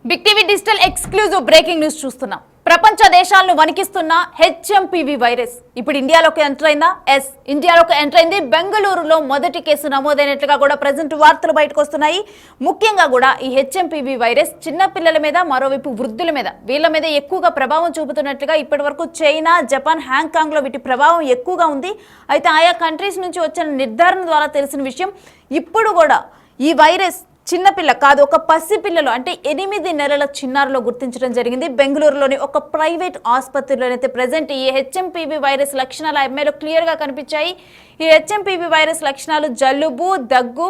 Big TV digital exclusive breaking news చూస్తున్నాం. ప్రపంచ దేశాలను వణికిస్తున్న హెచ్ఎంపీవీ వైరస్ ఇప్పుడు ఇండియాలోకి ఎంటర్ అయిందా? ఇండియాలోకి ఎంటర్ అయింది. బెంగళూరులో మొదటి కేసు నమోదైనట్లుగా కూడా ప్రజెంట్ వార్తలు బయటకు వస్తున్నాయి. ముఖ్యంగా కూడా ఈ హెచ్ఎంపీవీ వైరస్ చిన్న పిల్లల మీద, మరోవైపు వృద్ధుల మీద, వీళ్ళ మీద ఎక్కువగా ప్రభావం చూపుతున్నట్లుగా ఇప్పటి వరకు చైనా, జపాన్, హాంకాంగ్ లో వీటి ప్రభావం ఎక్కువగా ఉంది. అయితే ఆయా కంట్రీస్ నుంచి వచ్చిన నిర్ధారణ ద్వారా తెలిసిన విషయం, ఇప్పుడు కూడా ఈ వైరస్ చిన్నపిల్ల కాదు, ఒక పసిపిల్లలు అంటే 8 నెలల చిన్నారులో గుర్తించడం జరిగింది. బెంగళూరులోని ఒక ప్రైవేట్ ఆసుపత్రిలోనైతే ప్రజెంట్ ఈ హెచ్ఎంపీవీ వైరస్ లక్షణాలు ఆ అమ్మాయిలో క్లియర్గా కనిపించాయి. ఈ హెచ్ఎంపీవీ వైరస్ లక్షణాలు జలుబు, దగ్గు,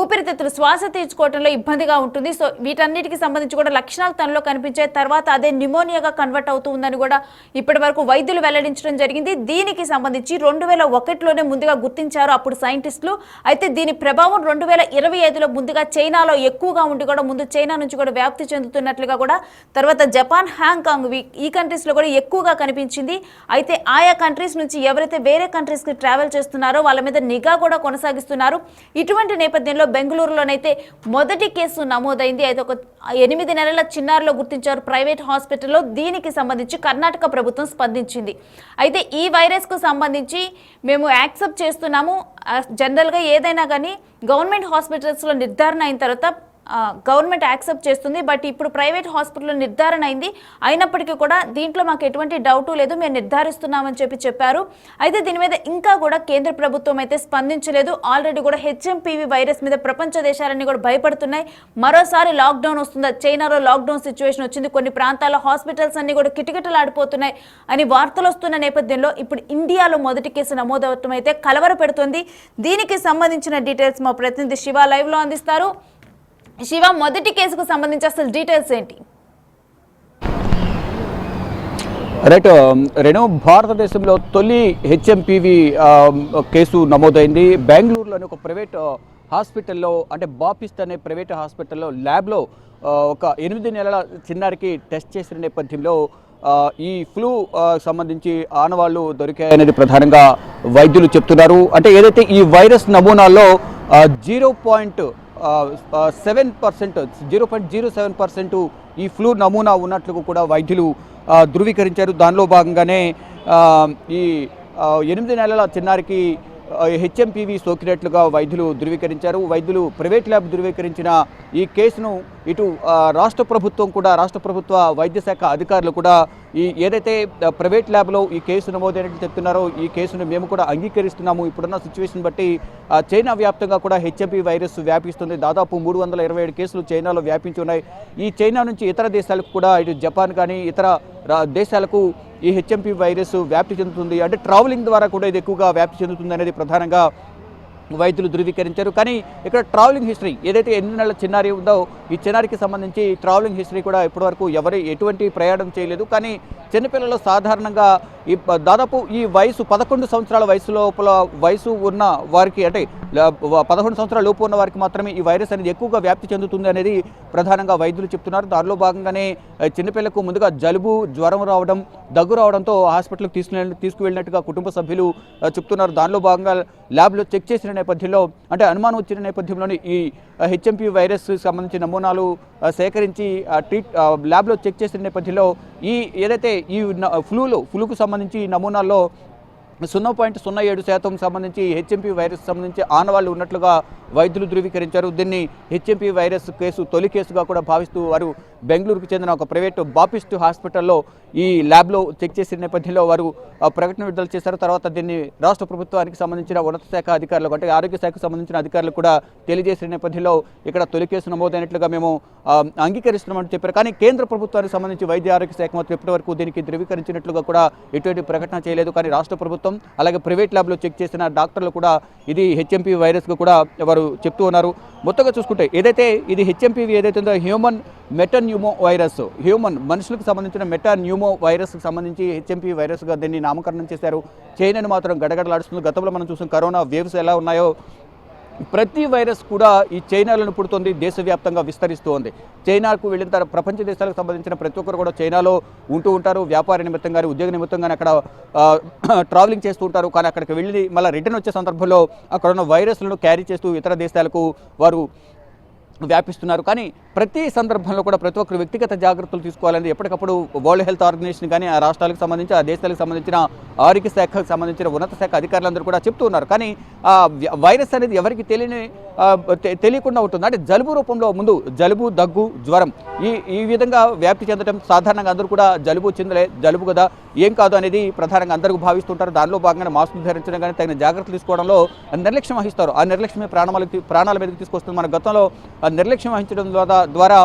ఊపిరితిత్తులు, శ్వాస తీర్చుకోవడంలో ఇబ్బందిగా ఉంటుంది. సో వీటన్నిటికి సంబంధించి కూడా లక్షణాలు తనలో కనిపించాయి. తర్వాత అదే న్యూమోనియాగా కన్వర్ట్ అవుతుందని కూడా ఇప్పటి వరకు వైద్యులు వెల్లడించడం జరిగింది. దీనికి సంబంధించి 2001లోనే ముందుగా గుర్తించారు అప్పుడు సైంటిస్టులు. అయితే దీని ప్రభావం 2025లో ముందుగా చైనాలో ఎక్కువగా ఉండి కూడా ముందు చైనా నుంచి కూడా వ్యాప్తి చెందుతున్నట్లుగా కూడా, తర్వాత జపాన్, హాంకాంగ్ ఈ కంట్రీస్లో కూడా ఎక్కువగా కనిపించింది. అయితే ఆయా కంట్రీస్ నుంచి ఎవరైతే వేరే కంట్రీస్కి ట్రావెల్ చేస్తున్నారో వాళ్ళ మీద నిఘా కూడా కొనసాగిస్తున్నారు. ఇటువంటి నేపథ్యంలో బెంగళూరులోనైతే మొదటి కేసు నమోదైంది. అయితే ఒక 8 నెలల చిన్నారులో గుర్తించారు ప్రైవేట్ హాస్పిటల్లో. దీనికి సంబంధించి కర్ణాటక ప్రభుత్వం స్పందించింది. అయితే ఈ వైరస్కు సంబంధించి మేము యాక్సెప్ట్ చేస్తున్నాము. జనరల్గా ఏదైనా కానీ గవర్నమెంట్ హాస్పిటల్స్లో నిర్ధారణ అయిన తర్వాత గవర్నమెంట్ యాక్సెప్ట్ చేస్తుంది. బట్ ఇప్పుడు ప్రైవేట్ హాస్పిటల్లో నిర్ధారణ అయింది. అయినప్పటికీ కూడా దీంట్లో మాకు ఎటువంటి డౌటు లేదు, మేము నిర్ధారిస్తున్నామని చెప్పారు. అయితే దీని మీద ఇంకా కూడా కేంద్ర ప్రభుత్వం అయితే స్పందించలేదు. ఆల్రెడీ కూడా హెచ్ఎంపీవీ వైరస్ మీద ప్రపంచ దేశాలన్నీ కూడా భయపడుతున్నాయి. మరోసారి లాక్డౌన్ వస్తుందా? చైనాలో లాక్డౌన్ సిచ్యువేషన్ వచ్చింది. కొన్ని ప్రాంతాల్లో హాస్పిటల్స్ అన్ని కూడా కిటకిటలాడిపోతున్నాయి అని వార్తలు వస్తున్న నేపథ్యంలో ఇప్పుడు ఇండియాలో మొదటి కేసు నమోదవటం అయితే కలవర పెడుతుంది. దీనికి సంబంధించిన డీటెయిల్స్ మా ప్రతినిధి శివ లైవ్లో అందిస్తారు. శివ, మొదటి కేసుకు సంబంధించి అసలు డీటెయిల్స్ ఏంటి? రైట్ రేణు, భారతదేశంలో తొలి హెచ్ఎంపీవీ కేసు నమోదైంది. బెంగళూరులోని ఒక ప్రైవేట్ హాస్పిటల్లో, అంటే బాపిస్ట్ అనే ప్రైవేట్ హాస్పిటల్లో ల్యాబ్లో ఒక 8 నెలల చిన్నారికి టెస్ట్ చేసిన నేపథ్యంలో ఈ ఫ్లూ సంబంధించి ఆనవాళ్లు దొరికాయనేది ప్రధానంగా వైద్యులు చెప్తున్నారు. అంటే ఏదైతే ఈ వైరస్ నమూనాల్లో 0.07% ఈ ఫ్లూ నమూనా ఉన్నట్లు కూడా వైద్యులు ధృవీకరించారు. దానిలో భాగంగానే ఈ 8 నెలల చిన్నారికి హెచ్ఎంపీవీ సోకినట్లుగా వైద్యులు ధృవీకరించారు. వైద్యులు ప్రైవేట్ ల్యాబ్ ధృవీకరించిన ఈ కేసును ఇటు రాష్ట్ర ప్రభుత్వ వైద్య శాఖ అధికారులు కూడా ఈ ఏదైతే ప్రైవేట్ ల్యాబ్లో ఈ కేసు నమోదైనట్లు చెప్తున్నారో ఈ కేసును మేము కూడా అంగీకరిస్తున్నాము. ఇప్పుడున్న సిచ్యువేషన్ బట్టి చైనా వ్యాప్తంగా కూడా హెచ్ఎంపీ వైరస్ వ్యాపిస్తుంది. దాదాపు 327 కేసులు చైనాలో వ్యాపించి ఉన్నాయి. ఈ చైనా నుంచి ఇతర దేశాలకు కూడా, ఇటు జపాన్ కానీ ఇతర దేశాలకు ఈ హెచ్ఎంపీ వైరస్ వ్యాప్తి చెందుతుంది. అంటే ట్రావెలింగ్ ద్వారా కూడా ఇది ఎక్కువగా వ్యాప్తి చెందుతుంది అనేది ప్రధానంగా వైద్యులు ధృవీకరించారు. కానీ ఇక్కడ ట్రావెలింగ్ హిస్టరీ ఏదైతే 8 నెలల చిన్నారి ఉందో ఈ చిన్నారికి సంబంధించి ట్రావెలింగ్ హిస్టరీ కూడా ఇప్పటివరకు ఎటువంటి ప్రయాణం చేయలేదు. కానీ చిన్నపిల్లలు సాధారణంగా దాదాపు ఈ వయసు 11 సంవత్సరాల వయసు ఉన్న వారికి, అంటే 11 సంవత్సరాల లోపు ఉన్న వారికి మాత్రమే ఈ వైరస్ అనేది ఎక్కువగా వ్యాప్తి చెందుతుంది అనేది ప్రధానంగా వైద్యులు చెప్తున్నారు. దానిలో భాగంగానే చిన్నపిల్లకు ముందుగా జలుబు, జ్వరం రావడం, దగ్గు రావడంతో హాస్పిటల్కి తీసుకువెళ్ళినట్టుగా కుటుంబ సభ్యులు చెప్తున్నారు. దానిలో భాగంగా ల్యాబ్లో చెక్ చేసిన నేపథ్యంలో, అంటే అనుమానం వచ్చిన నేపథ్యంలోని ఈ హెచ్ఎంపీ వైరస్ సంబంధించిన నమూనాలు సేకరించి ల్యాబ్లో చెక్ చేసిన నేపథ్యంలో ఈ ఏదైతే ఈ ఫ్లూకు సంబంధించి నమూనాల్లో 0.07% సంబంధించి హెచ్ఎంపీ వైరస్ సంబంధించి ఆనవాళ్లు ఉన్నట్లుగా వైద్యులు ధృవీకరించారు. దీన్ని హెచ్ఎంపీ వైరస్ కేసు తొలి కేసుగా కూడా భావిస్తూ వారు బెంగళూరుకు చెందిన ఒక ప్రైవేట్ బాపిస్ట్ హాస్పిటల్లో ఈ ల్యాబ్లో చెక్ చేసిన నేపథ్యంలో వారు ప్రకటన విడుదల చేశారు. తర్వాత దీన్ని రాష్ట్ర ప్రభుత్వానికి సంబంధించిన ఉన్నత శాఖ అధికారులకు, అంటే ఆరోగ్య శాఖకు సంబంధించిన అధికారులకు కూడా తెలియజేసిన నేపథ్యంలో ఇక్కడ తొలి కేసు నమోదైనట్లుగా మేము అంగీకరిస్తున్నామని చెప్పారు. కానీ కేంద్ర ప్రభుత్వానికి సంబంధించి వైద్య ఆరోగ్య శాఖ మాత్రం ఇప్పటివరకు దీనికి ధృవీకరించినట్లుగా కూడా ఎటువంటి ప్రకటన చేయలేదు. కానీ రాష్ట్ర ప్రభుత్వం అలాగే ప్రైవేట్ ల్యాబ్లో చెక్ చేసిన డాక్టర్లు కూడా ఇది హెచ్ఎంపీ వైరస్గా కూడా వారు చెప్తూ ఉన్నారు. మొత్తంగా చూసుకుంటే ఏదైతే ఇది హెచ్ఎంపీవీ ఏదైతే ఉందో హ్యూమన్ మెటాన్యూమో వైరస్, మనుషులకు సంబంధించిన మెటాన్యూమో వైరస్కి సంబంధించి హెచ్ఎంపీ వైరస్గా దీన్ని నామకరణం చేశారు. చైనాను మాత్రం గడగడలాడుస్తుంది. గతంలో మనం చూసిన కరోనా వేవ్స్ ఎలా ఉన్నాయో ప్రతి వైరస్ కూడా ఈ చైనాలను పుడుతుంది, దేశవ్యాప్తంగా విస్తరిస్తూ ఉంది. చైనాకు వెళ్ళిన తర్వాత ప్రపంచ దేశాలకు సంబంధించిన ప్రతి ఒక్కరు కూడా చైనాలో ఉంటూ ఉంటారు. వ్యాపార నిమిత్తం కానీ, ఉద్యోగ నిమిత్తం కానీ అక్కడ ట్రావెలింగ్ చేస్తూ ఉంటారు. కానీ అక్కడికి వెళ్ళి మళ్ళీ రిటర్న్ వచ్చే సందర్భంలో అక్కడ ఉన్న వైరస్లను క్యారీ చేస్తూ ఇతర దేశాలకు వారు వ్యాపిస్తున్నారు. కానీ ప్రతి సందర్భంలో కూడా ప్రతి ఒక్కరు వ్యక్తిగత జాగ్రత్తలు తీసుకోవాలని ఎప్పటికప్పుడు వరల్డ్ హెల్త్ ఆర్గనైజేషన్ కానీ ఆ రాష్ట్రాలకు సంబంధించి ఆ దేశాలకు సంబంధించిన ఆరోగ్య శాఖకు సంబంధించిన ఉన్నత శాఖ అధికారులందరూ కూడా చెప్తూ ఉన్నారు. కానీ వైరస్ అనేది ఎవరికి తెలియకుండా ఉంటుంది. అంటే జలుబు రూపంలో ముందు జలుబు, దగ్గు, జ్వరం ఈ విధంగా వ్యాప్తి చెందడం సాధారణంగా అందరూ కూడా జలుబు కదా ఏం కాదు అనేది ప్రధానంగా అందరూ భావిస్తుంటారు. దానిలో భాగంగా మాస్కులు ధరించడం కానీ తగిన జాగ్రత్తలు తీసుకోవడంలో నిర్లక్ష్యం వహిస్తారు. ఆ నిర్లక్ష్యమే ప్రాణాల మీదకి తీసుకొస్తుంది. మన గతంలో నిర్లక్ష్యం వహించడం ద్వారా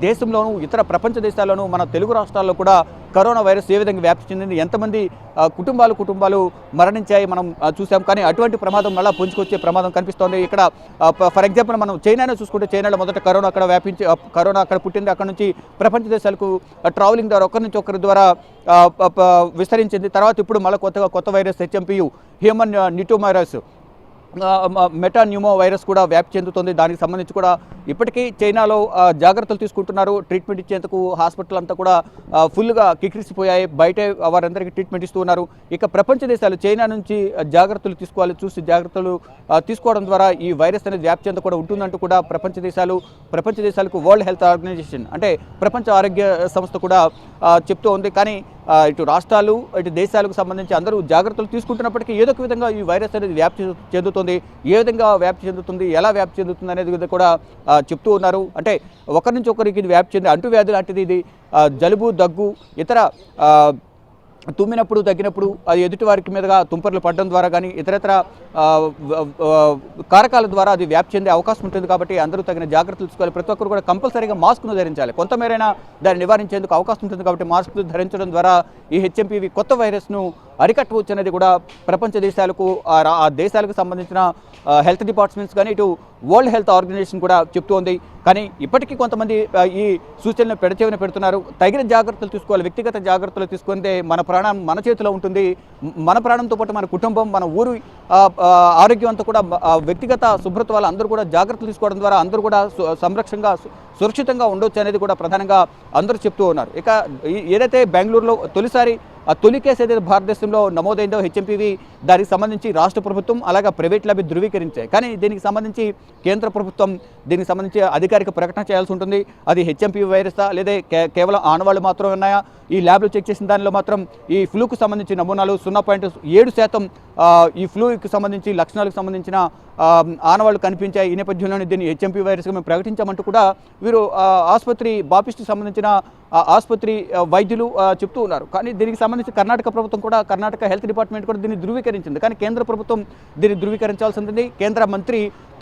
దేశంలోనూ ఇతర ప్రపంచ దేశాల్లోనూ మన తెలుగు రాష్ట్రాల్లో కూడా కరోనా వైరస్ ఏ విధంగా వ్యాప్తి చెందింది, ఎంతమంది కుటుంబాలు మరణించాయి మనం చూసాం. కానీ అటువంటి ప్రమాదం మళ్ళీ పుంజుకొచ్చే ప్రమాదం కనిపిస్తోంది. ఇక్కడ ఫర్ ఎగ్జాంపుల్ మనం చైనాను చూసుకుంటే చైనాలో మొదట కరోనా అక్కడ పుట్టింది. అక్కడ నుంచి ప్రపంచ దేశాలకు ట్రావెలింగ్ ద్వారా ఒకరి నుంచి ఒకరి ద్వారా విస్తరించింది. తర్వాత ఇప్పుడు మళ్ళీ కొత్త వైరస్ HMPV హ్యూమన్ న్యూటోమైరస్ మెటాన్యూమో వైరస్ కూడా వ్యాప్తి చెందుతుంది. దానికి సంబంధించి కూడా ఇప్పటికీ చైనాలో జాగ్రత్తలు తీసుకుంటున్నారు. ట్రీట్మెంట్ ఇచ్చేందుకు హాస్పిటల్ అంతా కూడా ఫుల్గా కిక్కిరిసిపోయాయి. బయటే వారందరికీ ట్రీట్మెంట్ ఇస్తూ ఉన్నారు. ఇక ప్రపంచ దేశాలు చైనా నుంచి జాగ్రత్తలు జాగ్రత్తలు తీసుకోవడం ద్వారా ఈ వైరస్ అనేది వ్యాప్తి చెంద కూడా ఉంటుందంటూ కూడా ప్రపంచ దేశాలకు వరల్డ్ హెల్త్ ఆర్గనైజేషన్ అంటే ప్రపంచ ఆరోగ్య సంస్థ కూడా చెప్తూ ఉంది. కానీ ఇటు రాష్ట్రాలు ఇటు దేశాలకు సంబంధించి అందరూ జాగ్రత్తలు తీసుకుంటున్నప్పటికీ ఏదో ఒక విధంగా ఈ వైరస్ అనేది వ్యాప్తి చెందుతుంది. ఏ విధంగా వ్యాప్తి చెందుతుంది, ఎలా వ్యాప్తి చెందుతుంది అనేది కూడా చెప్తూ ఉన్నారు. అంటే ఒకరి నుంచి ఒకరికి ఇది వ్యాప్తి చెంది అంటువ్యాధి లాంటిది ఇది. జలుబు, దగ్గు, ఇతర తుమ్మినప్పుడు తగ్గినప్పుడు అది ఎదుటి వారికి మీదుగా తుంపర్లు పడడం ద్వారా కానీ ఇతరత్ర కారకాల ద్వారా అది వ్యాప్తి చెందే అవకాశం ఉంటుంది. కాబట్టి అందరూ తగిన జాగ్రత్తలు తీసుకోవాలి. ప్రతి ఒక్కరు కూడా కంపల్సరీగా మాస్క్ను ధరించాలి. కొంతమేరైనా దాన్ని నివారించేందుకు అవకాశం ఉంటుంది. కాబట్టి మాస్క్ ధరించడం ద్వారా ఈ HMPV కొత్త వైరస్ను అరికట్టవచ్చు అనేది కూడా ప్రపంచ దేశాలకు ఆ దేశాలకు సంబంధించిన హెల్త్ డిపార్ట్మెంట్స్ కానీ ఇటు వరల్డ్ హెల్త్ ఆర్గనైజేషన్ కూడా చెప్తోంది. కానీ ఇప్పటికీ కొంతమంది ఈ సూచనలు పెడుతున్నారు. తగిన జాగ్రత్తలు తీసుకోవాలి. వ్యక్తిగత జాగ్రత్తలు తీసుకుంటే మన ప్రాణం మన చేతిలో ఉంటుంది. మన ప్రాణంతో పాటు మన కుటుంబం, మన ఊరు ఆరోగ్యం అంతా కూడా వ్యక్తిగత శుభ్రత వల్ల అందరూ కూడా జాగ్రత్తలు తీసుకోవడం ద్వారా అందరూ కూడా సురక్షితంగా ఉండొచ్చు అనేది కూడా ప్రధానంగా అందరూ చెప్తూ ఉన్నారు. ఇక ఏదైతే బెంగళూరులో తొలి కేసు ఏదైతే భారతదేశంలో నమోదైందో HMPV దానికి సంబంధించి రాష్ట్ర ప్రభుత్వం అలాగే ప్రైవేట్ ల్యాబ్ ధృవీకరించాయి. కానీ దీనికి సంబంధించి కేంద్ర ప్రభుత్వం దీనికి సంబంధించి అధికారిక ప్రకటన చేయాల్సి ఉంటుంది. అది HMPV వైరసా లేదా కేవలం ఆనవాళ్లు మాత్రమే ఉన్నాయా? ఈ ల్యాబ్లో చెక్ చేసిన దానిలో మాత్రం ఈ ఫ్లూకు సంబంధించి నమూనాలు 0.7% ఈ ఫ్లూకి సంబంధించి లక్షణాలకు సంబంధించిన ఆనవాళ్లు కనిపించాయి. ఈ నేపథ్యంలోనే దీన్ని HMPV వైరస్గా మేము ప్రకటించామంటూ కూడా వీరు ఆసుపత్రి బాపిస్ట్కి సంబంధించిన ఆసుపత్రి వైద్యులు చెప్తూ ఉన్నారు. కానీ దీనికి సంబంధించి కర్ణాటక ప్రభుత్వం కూడా కర్ణాటక హెల్త్ డిపార్ట్మెంట్ కూడా దీన్ని ధృవీకరించింది. కానీ కేంద్ర ప్రభుత్వం దీన్ని ధృవీకరించాల్సి ఉంటుంది.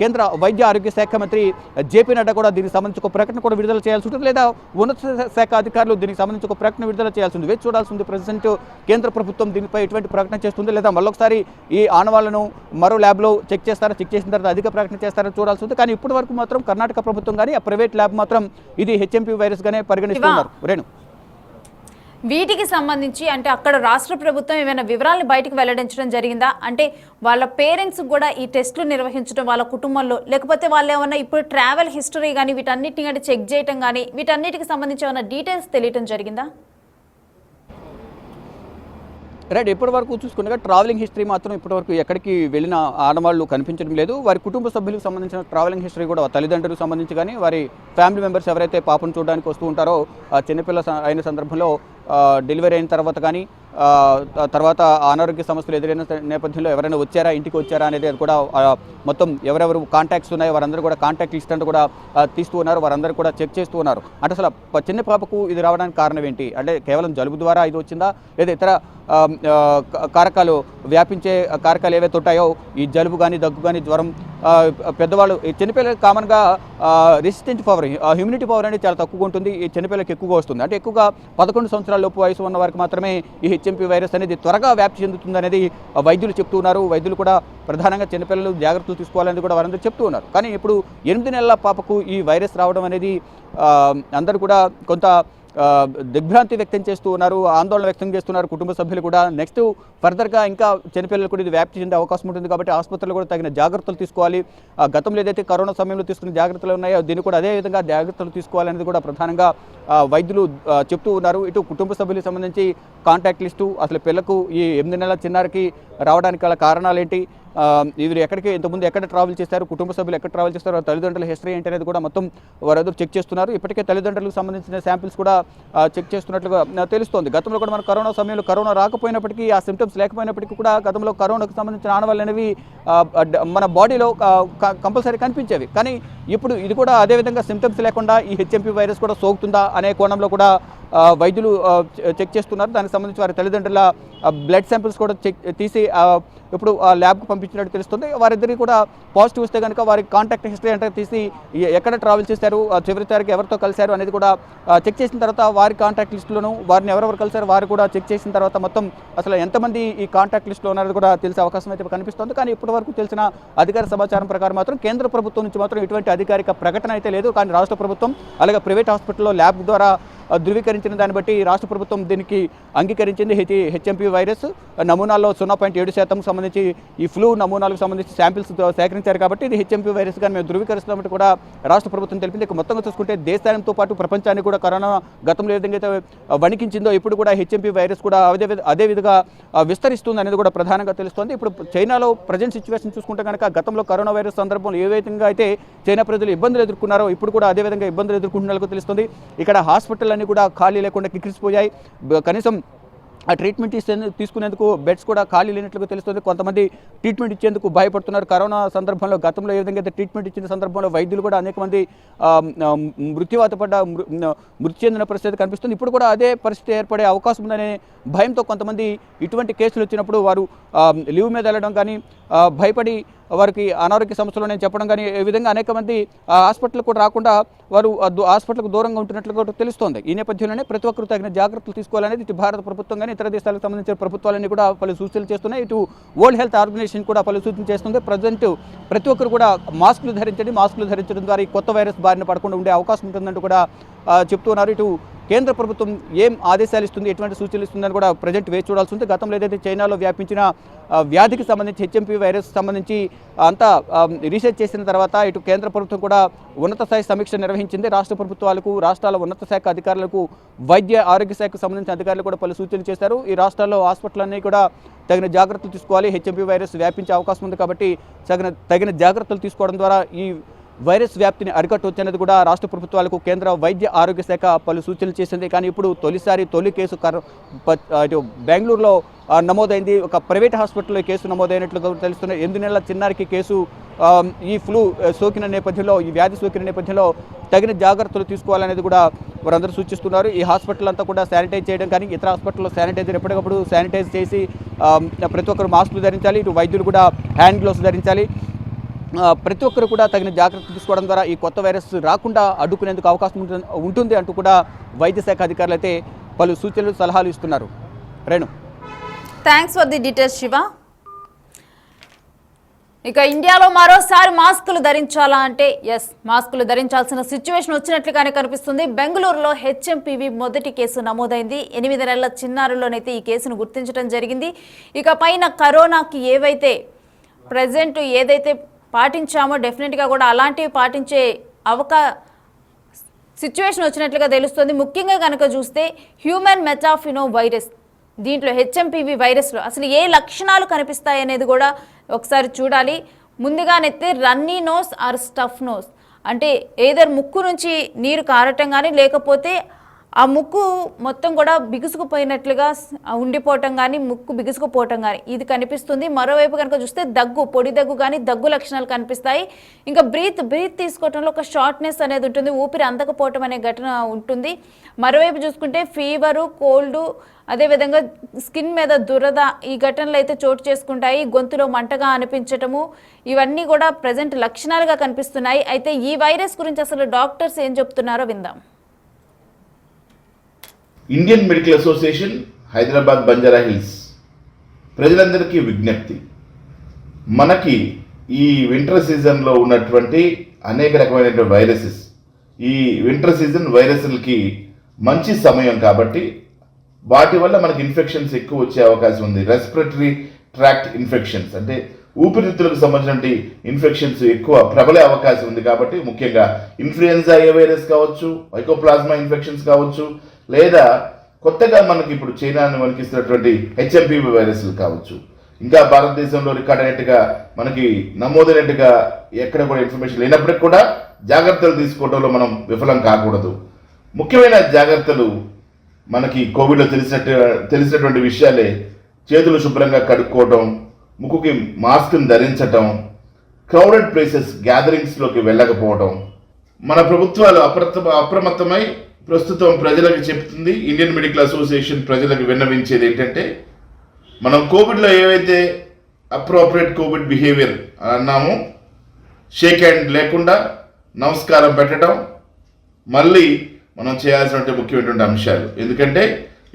కేంద్ర వైద్య ఆరోగ్య శాఖ మంత్రి JP నడ్డా కూడా దీనికి సంబంధించి ఒక ప్రకటన కూడా విడుదల చేయాల్సి ఉంటుంది. లేదా ఉన్నత శాఖ అధికారులు దీనికి సంబంధించి ఒక ప్రకటన విడుదల చేయాల్సి ఉంది. వేచి చూడాల్సి ఉంది. ప్రెసిడెంట్ కేంద్ర ప్రభుత్వం దీనిపై ఎటువంటి ప్రకటన చేస్తుంది, లేదా మళ్ళొకసారి ఈ ఆనవాళ్లను మరో ల్యాబ్లో చెక్ చేసిన తర్వాత అధిక ప్రకటన చేస్తారని చూడాల్సి ఉంది. కానీ ఇప్పటి వరకు మాత్రం కర్ణాటక ప్రభుత్వం కానీ ఆ ప్రైవేట్ ల్యాబ్ మాత్రం ఇది HMPV వైరస్గానే పరిగణిస్తున్నారు. రేణు, వీటికి సంబంధించి అంటే అక్కడ రాష్ట్ర ప్రభుత్వం ఏమైనా వివరాలను బయటకు వెల్లడించడం జరిగిందా? అంటే వాళ్ళ పేరెంట్స్ కూడా ఈ టెస్టులు నిర్వహించడం వాళ్ళ కుటుంబంలో, లేకపోతే వాళ్ళు ఏమన్నా ఇప్పుడు ట్రావెల్ హిస్టరీ కానీ వీటన్నిటిని చెక్ చేయడం కానీ వీటన్నిటికి సంబంధించి ఏమైనా డీటెయిల్స్ తెలియటం జరిగిందా? రైట్, ఇప్పటివరకు చూసుకుంటే ట్రావెలింగ్ హిస్టరీ మాత్రం ఇప్పటివరకు ఎక్కడికి వెళ్ళిన ఆడవాళ్ళు కనిపించడం లేదు. వారి కుటుంబ సభ్యులకు సంబంధించిన ట్రావెలింగ్ హిస్టరీ కూడా తల్లిదండ్రులకు సంబంధించి కానీ వారి ఫ్యామిలీ మెంబర్స్ ఎవరైతే పాపను చూడడానికి వస్తూ ఉంటారో చిన్నపిల్ల అయిన సందర్భంలో డెలివరీ అయిన తర్వాత కానీ తర్వాత అనారోగ్య సమస్యలు ఎదురైన నేపథ్యంలో ఎవరైనా ఇంటికి వచ్చారా అనేది అది కూడా మొత్తం ఎవరెవరు కాంటాక్ట్స్ ఉన్నాయో వారందరూ కూడా కాంటాక్ట్ లిస్ట్ అంటూ కూడా తీస్తూ ఉన్నారు. వారందరూ కూడా చెక్ చేస్తూ ఉన్నారు. అంటే అసలు చిన్న పాపకు ఇది రావడానికి కారణం ఏంటి? అంటే కేవలం జలుబు ద్వారా ఇది వచ్చిందా, లేదా ఇతర కారకాలు వ్యాపించే కారకాలు ఏవైతే ఉంటాయో ఈ జలుబు కానీ దగ్గు కానీ జ్వరం పెద్దవాళ్ళు ఈ చిన్నపిల్లలకు కామన్గా రెసిస్టెంట్ పవర్ హ్యూమినిటీ పవర్ అనేది చాలా తక్కువగా ఉంటుంది. ఈ చిన్నపిల్లలకు ఎక్కువగా వస్తుంది. అంటే ఎక్కువగా 11 సంవత్సరాల లోపు వయసు ఉన్న వారికి మాత్రమే ఈ HMPV వైరస్ అనేది త్వరగా వ్యాప్తి చెందుతుంది అనేది వైద్యులు చెప్తూ ఉన్నారు. వైద్యులు కూడా ప్రధానంగా చిన్నపిల్లలు జాగ్రత్తలు తీసుకోవాలని కూడా వారందరూ చెప్తూ ఉన్నారు. కానీ ఇప్పుడు 8 నెలల పాపకు ఈ వైరస్ రావడం అనేది అందరూ కూడా కొంత దిగ్భ్రాంతి వ్యక్తం చేస్తూ ఉన్నారు, ఆందోళన వ్యక్తం చేస్తున్నారు కుటుంబ సభ్యులు కూడా. నెక్స్ట్ ఫర్దర్గా ఇంకా చిన్నపిల్లలు కూడా ఇది వ్యాప్తి చెందే అవకాశం ఉంటుంది. కాబట్టి ఆసుపత్రులు కూడా తగిన జాగ్రత్తలు తీసుకోవాలి. గతంలో ఏదైతే కరోనా సమయంలో తీసుకున్న జాగ్రత్తలు ఉన్నాయో దీన్ని కూడా అదే విధంగా జాగ్రత్తలు తీసుకోవాలనేది కూడా ప్రధానంగా వైద్యులు చెప్తూ ఉన్నారు. ఇటు కుటుంబ సభ్యులకు సంబంధించి కాంటాక్ట్ లిస్టు, అసలు పిల్లకు ఈ 8 నెలల చిన్నారికి రావడానికి గల కారణాలు ఏంటి, వీరు ఎక్కడికి ఇంతకుముందు ఎక్కడ ట్రావెల్ చేస్తారు, కుటుంబ సభ్యులు ఎక్కడ ట్రావెల్ చేస్తారు, తల్లిదండ్రుల హిస్టరీ ఏంటి అనేది కూడా మొత్తం వారందరూ చెక్ చేస్తున్నారు. ఇప్పటికే తల్లిదండ్రులకు సంబంధించిన శాంపిల్స్ కూడా చెక్ చేస్తున్నట్లుగా తెలుస్తోంది. గతంలో కూడా మన కరోనా సమయంలో కరోనా రాకపోయినప్పటికీ, ఆ సిమ్టమ్స్ లేకపోయినప్పటికీ కూడా గతంలో కరోనాకు సంబంధించిన ఆనవాళ్ళు అనేవి మన బాడీలో కంపల్సరీ కనిపించేవి. కానీ ఇప్పుడు ఇది కూడా అదేవిధంగా సిమ్టమ్స్ లేకుండా ఈ హెచ్ఎంపీ వైరస్ కూడా సోకుతుందా అనే కోణంలో కూడా వైద్యులు చెక్ చేస్తున్నారు. దానికి సంబంధించి వారి తల్లిదండ్రుల బ్లడ్ శాంపిల్స్ కూడా తీసి ఇప్పుడు ల్యాబ్కు పంపించినట్టు తెలుస్తుంది. వారిద్దరికి కూడా పాజిటివ్ వస్తే కనుక వారి కాంటాక్ట్ హిస్టరీ అంటే తీసి ఎక్కడ ట్రావెల్ చేశారు, చివరి తారీఖు ఎవరితో కలిశారు అనేది కూడా చెక్ చేసిన తర్వాత వారి కాంటాక్ట్ లిస్టులను వారిని ఎవరెవరు కలిశారు వారు కూడా చెక్ చేసిన తర్వాత మొత్తం అసలు ఎంతమంది ఈ కాంటాక్ట్ లిస్టులో ఉన్నారో కూడా తెలిసే అవకాశం అయితే కనిపిస్తుంది. కానీ ఇప్పటివరకు తెలిసిన అధికార సమాచారం ప్రకారం మాత్రం కేంద్ర ప్రభుత్వం నుంచి మాత్రం ఎటువంటి అధికారిక ప్రకటన అయితే లేదు. కానీ రాష్ట్ర ప్రభుత్వం అలాగే ప్రైవేట్ హాస్పిటల్లో ల్యాబ్ ద్వారా ధృవీకరించిన దాన్ని బట్టి రాష్ట్ర ప్రభుత్వం దీనికి అంగీకరించింది. హెచ్ఎంపీ వైరస్ నమూనాల్లో 0.7% సంబంధించి ఈ ఫ్లూ నమూనాలకు సంబంధించి శాంపిల్స్ సేకరించారు కాబట్టి ఇది హెచ్ఎంపీ వైరస్ కానీ మేము ధృవీకరిస్తామంటే కూడా రాష్ట్ర ప్రభుత్వం తెలిపింది. ఇక మొత్తంగా చూసుకుంటే దేశాలతో పాటు ప్రపంచాన్ని కూడా కరోనా గతంలో ఏ విధంగా అయితే వణికించిందో ఇప్పుడు కూడా హెచ్ఎంపీ వైరస్ కూడా అదే విధంగా విస్తరిస్తుంది అనేది కూడా ప్రధానంగా తెలుస్తోంది. ఇప్పుడు చైనాలో ప్రజెంట్ సిచ్యువేషన్ చూసుకుంటే కనుక గతంలో కరోనా వైరస్ సందర్భంలో ఏ విధంగా అయితే చైనా ప్రజలు ఇబ్బందులు ఎదుర్కొన్నారో ఇప్పుడు కూడా అదే విధంగా ఇబ్బందులు ఎదుర్కొంటున్నట్టు తెలుస్తుంది. ఇక్కడ హాస్పిటల్ అన్ని కూడా ఖాళీ లేకుండా కిక్కిరిసిపోయాయి. కనీసం ఆ ట్రీట్మెంట్ తీసుకునేందుకు బెడ్స్ కూడా ఖాళీ లేనట్లుగా తెలుస్తుంది. కొంతమంది ట్రీట్మెంట్ ఇచ్చేందుకు భయపడుతున్నారు. కరోనా సందర్భంలో గతంలో ఏ విధంగా అయితే ట్రీట్మెంట్ ఇచ్చిన సందర్భంలో వైద్యులు కూడా అనేక మంది మృతి చెందిన పరిస్థితి కనిపిస్తుంది. ఇప్పుడు కూడా అదే పరిస్థితి ఏర్పడే అవకాశం ఉందనే భయంతో కొంతమంది ఇటువంటి కేసులు వచ్చినప్పుడు వారు లీవ్ మీద వెళ్ళడం కానీ భయపడి వారికి అనారోగ్య సమస్యలు నేను చెప్పడం కానీ ఈ విధంగా అనేక మంది హాస్పిటల్ కూడా రాకుండా వారు హాస్పిటల్కు దూరంగా ఉంటున్నట్లుగా తెలుస్తోంది. ఈ నేపథ్యంలోనే ప్రతి ఒక్కరు తగిన జాగ్రత్తలు తీసుకోవాలనేది ఇటు భారత ప్రభుత్వం కానీ ఇతర దేశాలకు సంబంధించిన ప్రభుత్వాలన్నీ కూడా పలు సూచనలు చేస్తున్నాయి. ఇటు వరల్డ్ హెల్త్ ఆర్గనైజేషన్ కూడా పలు సూచనలు చేస్తుంది. ప్రజెంట్ ప్రతి ఒక్కరు కూడా మాస్కులు ధరించండి, మాస్కులు ధరించడం ద్వారా ఈ కొత్త వైరస్ బారిన పడకుండా ఉండే అవకాశం ఉంటుందంటూ కూడా చెప్తున్నారు. ఇటు కేంద్ర ప్రభుత్వం ఏం ఆదేశాలు ఇస్తుంది, ఎటువంటి సూచనలు ఇస్తుందని కూడా ప్రజెంట్ వేచి చూడాల్సి ఉంది. గతంలో ఏదైతే చైనాలో వ్యాపించిన వ్యాధికి సంబంధించి హెచ్ఎంపీ వైరస్ సంబంధించి అంతా రీసెర్చ్ చేసిన తర్వాత ఇటు కేంద్ర ప్రభుత్వం కూడా ఉన్నత స్థాయి సమీక్ష నిర్వహించింది. రాష్ట్ర ప్రభుత్వాలకు, రాష్ట్రాల ఉన్నత శాఖ అధికారులకు, వైద్య ఆరోగ్య శాఖకు సంబంధించిన అధికారులు కూడా పలు సూచనలు చేశారు. ఈ రాష్ట్రాల్లో హాస్పిటల్ అన్నీ కూడా తగిన జాగ్రత్తలు తీసుకోవాలి. హెచ్ఎంపీ వైరస్ వ్యాపించే అవకాశం ఉంది కాబట్టి తగిన జాగ్రత్తలు తీసుకోవడం ద్వారా ఈ వైరస్ వ్యాప్తిని అరికట్టవచ్చు అనేది కూడా రాష్ట్ర ప్రభుత్వాలకు కేంద్ర వైద్య ఆరోగ్య శాఖ పలు సూచనలు చేసింది. కానీ ఇప్పుడు తొలి కేసు బెంగళూరులో నమోదైంది. ఒక ప్రైవేట్ హాస్పిటల్లో కేసు నమోదైనట్లుగా తెలుస్తుంది. 8 నెలల చిన్నారికి కేసు ఈ ఫ్లూ సోకిన నేపథ్యంలో, ఈ వ్యాధి సోకిన నేపథ్యంలో తగిన జాగ్రత్తలు తీసుకోవాలనేది కూడా వారందరూ సూచిస్తున్నారు. ఈ హాస్పిటల్ అంతా కూడా శానిటైజ్ చేయడం కానీ ఇతర హాస్పిటల్లో శానిటైజర్ ఎప్పటికప్పుడు శానిటైజ్ చేసి ప్రతి ఒక్కరు మాస్కులు ధరించాలి. ఇటు వైద్యులు కూడా హ్యాండ్ గ్లోవ్స్ ధరించాలి. ప్రతి ఒక్కరు కూడా తగిన జాగ్రత్తలు తీసుకోవడం ద్వారా ఈ కొత్త వైరస్ రాకుండా అడ్డుకునేందుకు అవకాశం ఉంటుంది అంటూ కూడా వైద్య శాఖ అధికారులు అయితే పలు సూచనలు, సలహాలు ఇస్తున్నారు. Renu, thanks for the details Shiva. ఇక ఇండియాలో మరోసారి మాస్కులు ధరించాలా అంటే మాస్కులు ధరించాల్సిన సిచ్యువేషన్ వచ్చినట్లుగానే కనిపిస్తుంది. బెంగళూరులో హెచ్ఎంపీవీ మొదటి కేసు నమోదైంది. 8 నెలల చిన్నారులోనైతే ఈ కేసును గుర్తించడం జరిగింది. ఇక పైన కరోనాకి ప్రజెంట్ ఏదైతే పాటించామో డెఫినెట్గా కూడా అలాంటివి పాటించే సిచ్యువేషన్ వచ్చినట్లుగా తెలుస్తుంది. ముఖ్యంగా కనుక చూస్తే హ్యూమన్ మెటాఫినో వైరస్, దీంట్లో హెచ్ఎంపీవీ వైరస్లో అసలు ఏ లక్షణాలు కనిపిస్తాయి అనేది కూడా ఒకసారి చూడాలి. ముందుగానైతే runny nose or stuff nose, అంటే ఏదర్ ముక్కు నుంచి నీరు కారటం కానీ లేకపోతే ఆ ముక్కు మొత్తం కూడా బిగుసుకుపోయినట్లుగా ఉండిపోవటం కానీ, ముక్కు బిగుసుకుపోవటం కానీ ఇది కనిపిస్తుంది. మరోవైపు కనుక చూస్తే పొడి దగ్గు కానీ దగ్గు లక్షణాలు కనిపిస్తాయి. ఇంకా బ్రీత్ తీసుకోవటంలో ఒక షార్ట్నెస్ అనేది ఉంటుంది, ఊపిరి అందకపోవటం అనే ఘటన ఉంటుంది. మరోవైపు చూసుకుంటే ఫీవరు, కోల్డ్, అదేవిధంగా స్కిన్ మీద దురద ఈ ఘటనలు అయితే చోటు చేసుకుంటాయి. గొంతులో మంటగా అనిపించటము ఇవన్నీ కూడా ప్రజెంట్ లక్షణాలుగా కనిపిస్తున్నాయి. అయితే ఈ వైరస్ గురించి అసలు డాక్టర్స్ ఏం చెప్తున్నారో విందాం. Indian medical association Hyderabad Banjara hills ప్రజలందరికీ విజ్ఞప్తి, మనకి ఈ వింటర్ సీజన్లో ఉన్నటువంటి అనేక రకమైన వైరసెస్, ఈ వింటర్ సీజన్ వైరస్లకి మంచి సమయం కాబట్టి వాటి వల్ల మనకి ఇన్ఫెక్షన్స్ ఎక్కువ వచ్చే అవకాశం ఉంది. రెస్పిరేటరీ ట్రాక్ట్ ఇన్ఫెక్షన్స్ అంటే ఊపిరితిత్తులకు సంబంధించిన ఇన్ఫెక్షన్స్ ఎక్కువ ప్రబలే అవకాశం ఉంది. కాబట్టి ముఖ్యంగా ఇన్ఫ్లుయెన్జా ఏ వైరస్ కావచ్చు, మైకోప్లాస్మా ఇన్ఫెక్షన్స్ కావచ్చు, లేదా కొత్తగా మనకి ఇప్పుడు చైనాను వణికిస్తున్నటువంటి హెచ్ఎంపీవీ వైరస్లు కావచ్చు. ఇంకా భారతదేశంలో రికార్డ్ అయినట్టుగా మనకి నమోదైనట్టుగా ఎక్కడ కూడా ఇన్ఫర్మేషన్ లేనప్పటికీ కూడా జాగ్రత్తలు తీసుకోవడంలో మనం విఫలం కాకూడదు. ముఖ్యమైన జాగ్రత్తలు మనకి కోవిడ్లో తెలిసినటువంటి విషయాలే. చేతులు శుభ్రంగా కడుక్కోవడం, ముక్కుకి మాస్క్ని ధరించటం, క్రౌడెడ్ ప్లేసెస్ గ్యాదరింగ్స్లోకి వెళ్ళకపోవడం. మన ప్రభుత్వాలు అప్రమత్తమై ప్రస్తుతం ప్రజలకు చెప్తుంది. ఇండియన్ మెడికల్ అసోసియేషన్ ప్రజలకు విన్నవించేది ఏంటంటే, మనం కోవిడ్లో ఏవైతే అప్రోప్రియేట్ కోవిడ్ బిహేవియర్ అన్నామో, షేక్ హ్యాండ్ లేకుండా నమస్కారం పెట్టడం మళ్ళీ మనం చేయాల్సినటువంటి ముఖ్యమైనటువంటి అంశాలు. ఎందుకంటే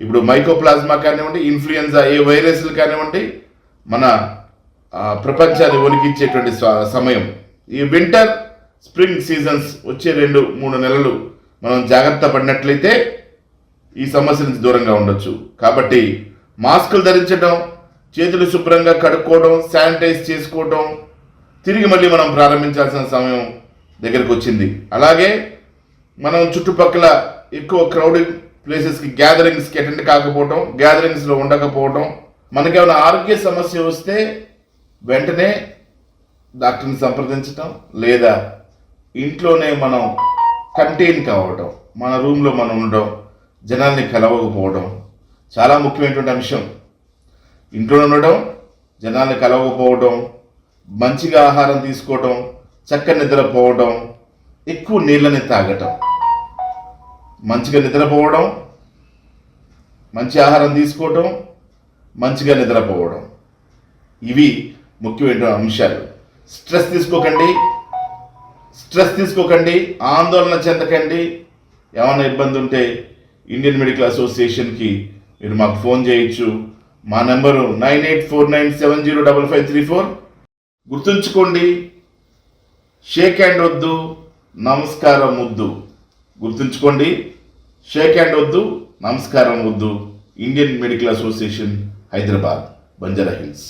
ఇప్పుడు మైకోప్లాజ్మా కానివ్వండి, ఇన్ఫ్లుయెన్జా ఏ వైరస్లు కానివ్వండి, మన ప్రపంచాన్ని వణికించేటువంటి సమయం. ఈ వింటర్ స్ప్రింగ్ సీజన్స్ వచ్చే 2-3 నెలలు మనం జాగ్రత్త పడినట్లయితే ఈ సమస్య నుంచి దూరంగా ఉండొచ్చు. కాబట్టి మాస్కులు ధరించడం, చేతులు శుభ్రంగా కడుక్కోవడం, శానిటైజ్ చేసుకోవడం తిరిగి మళ్ళీ మనం ప్రారంభించాల్సిన సమయం దగ్గరకు వచ్చింది. అలాగే మనం చుట్టుపక్కల ఎక్కువ క్రౌడింగ్ ప్లేసెస్కి గ్యాదరింగ్స్కి అటెండ్ కాకపోవడం, గ్యాదరింగ్స్లో ఉండకపోవడం. మనకేమైనా ఆరోగ్య సమస్య వస్తే వెంటనే డాక్టర్ని సంప్రదించడం, లేదా ఇంట్లోనే మనం కంటైన్ కావడం, మన రూమ్లో మనం ఉండడం, జనాల్ని కలవకపోవడం చాలా ముఖ్యమైనటువంటి అంశం. ఇంట్లో ఉండడం, జనాల్ని కలవకపోవడం, మంచిగా ఆహారం తీసుకోవడం, చక్కని నిద్రపోవడం, ఎక్కువ నీళ్ళని తాగటం, మంచిగా నిద్రపోవడం, మంచి ఆహారం తీసుకోవడం, మంచిగా నిద్రపోవడం, ఇవి ముఖ్యమైన అంశాలు. స్ట్రెస్ తీసుకోకండి, ఆందోళన చెందకండి. ఏమైనా ఇబ్బంది ఉంటే ఇండియన్ మెడికల్ అసోసియేషన్కి మీరు మాకు ఫోన్ చేయొచ్చు. మా నెంబరు 9849705534. గుర్తుంచుకోండి, షేక్ హ్యాండ్ వద్దు, నమస్కారం వద్దు. గుర్తుంచుకోండి, షేక్ హ్యాండ్ వద్దు, నమస్కారం వద్దు. Indian medical association, Hyderabad, Banjara hills.